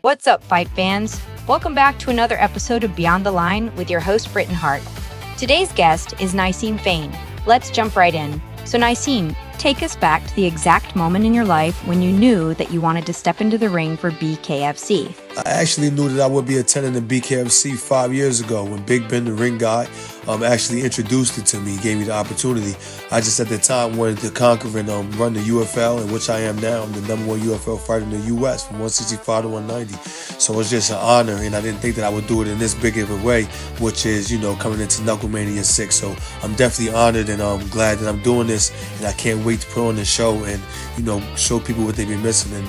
What's up, fight fans? Welcome back to another episode of Beyond the Line with your host, Britain Hart. Today's guest is Nyseam Fayne. Let's jump right in. So Nyseam, take us back to the exact moment in your life when you knew that you wanted to step into the ring for BKFC. I actually knew that I would be attending the BKFC 5 years ago when Big Ben, the ring guy, actually introduced it to me, gave me the opportunity. I just at the time wanted to conquer and run the UFL, in which I am now. I'm the #1 UFL fighter in the U.S. from 165 to 190. So it was just an honor, and I didn't think that I would do it in this big of a way, which is, coming into Knucklemania 6. So I'm definitely honored, and I'm glad that I'm doing this, and I can't wait to put on this show and, show people what they've been missing and,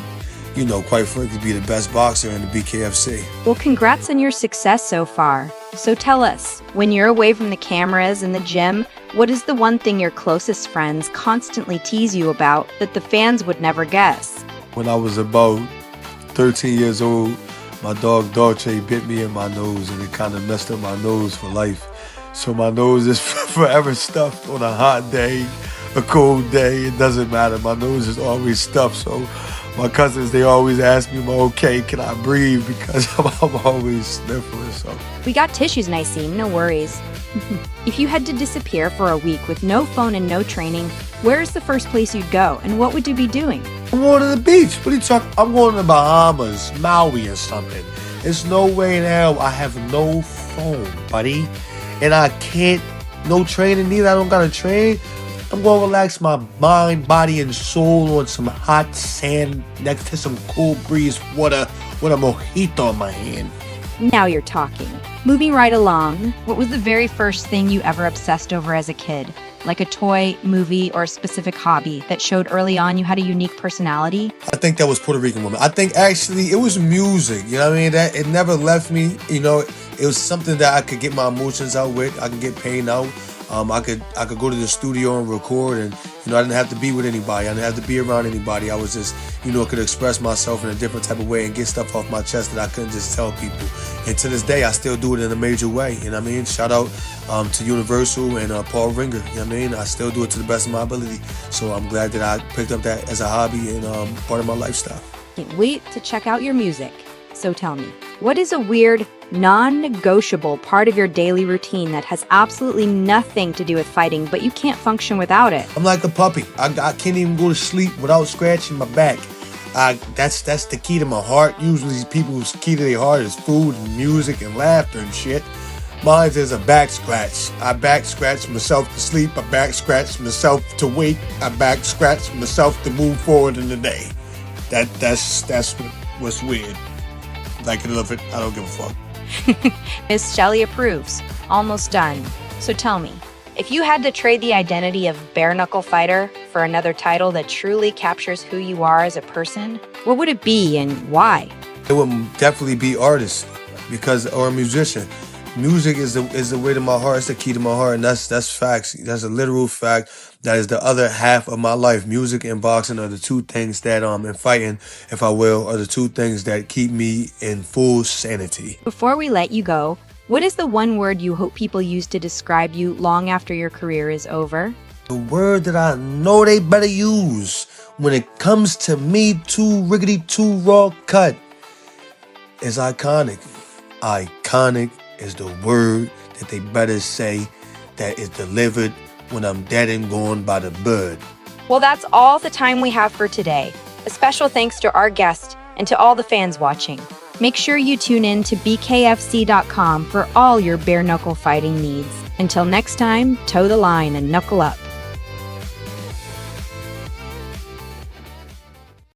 quite frankly, be the best boxer in the BKFC. Well, congrats on your success so far. So tell us, when you're away from the cameras in the gym, what is the one thing your closest friends constantly tease you about that the fans would never guess? When I was about 13 years old, my dog Dolce bit me in my nose, and it kind of messed up my nose for life. So my nose is forever stuffed on a hot day, a cold day, it doesn't matter. My nose is always stuffed, so my cousins, they always ask me, okay, can I breathe? Because I'm always sniffling. So we got tissues, Nyseam, no worries. If you had to disappear for a week with no phone and no training, where is the first place you'd go, and what would you be doing? I'm going to the beach. What are you talking? I'm going to the Bahamas, Maui or something. There's no way in hell I have no phone, buddy. And I can't, no training neither. I don't got to train. I'm going to relax my mind, body, and soul on some hot sand next to some cool breeze water with a mojito in my hand. Now you're talking. Moving right along, what was the very first thing you ever obsessed over as a kid? Like a toy, movie, or a specific hobby that showed early on you had a unique personality? I think that was Puerto Rican woman. I think actually it was music. You know what I mean? That it never left me. It was something that I could get my emotions out with. I could get pain out. I could go to the studio and record, and I didn't have to be with anybody. I didn't have to be around anybody. I was just could express myself in a different type of way and get stuff off my chest that I couldn't just tell people. And to this day, I still do it in a major way. You know what I mean? Shout out to Universal and Paul Ringer. You know what I mean? I still do it to the best of my ability. So I'm glad that I picked up that as a hobby and part of my lifestyle. Can't wait to check out your music. So tell me, what is a weird, non-negotiable part of your daily routine that has absolutely nothing to do with fighting, but you can't function without it? I'm like a puppy. I can't even go to sleep without scratching my back. That's the key to my heart. Usually people's key to their heart is food and music and laughter and shit. Mine is a back scratch. I back scratch myself to sleep. I back scratch myself to wake. I back scratch myself to move forward in the day. That's what's weird. Like it, love it. I don't give a fuck. Miss Shelley approves. Almost done. So tell me, if you had to trade the identity of bare knuckle fighter for another title that truly captures who you are as a person, what would it be and why? It would definitely be artist, or a musician. Music is the way to my heart. It's the key to my heart, and that's facts. That's a literal fact. That is the other half of my life. Music and boxing are the two things that and fighting, if I will, are the two things that keep me in full sanity. Before we let you go, what is the one word you hope people use to describe you long after your career is over? The word that I know they better use when it comes to me, too riggedy, too raw cut, is iconic. Iconic is the word that they better say that is delivered when I'm dead and gone by the bird. Well, that's all the time we have for today. A special thanks to our guest and to all the fans watching. Make sure you tune in to BKFC.com for all your bare knuckle fighting needs. Until next time, toe the line and knuckle up.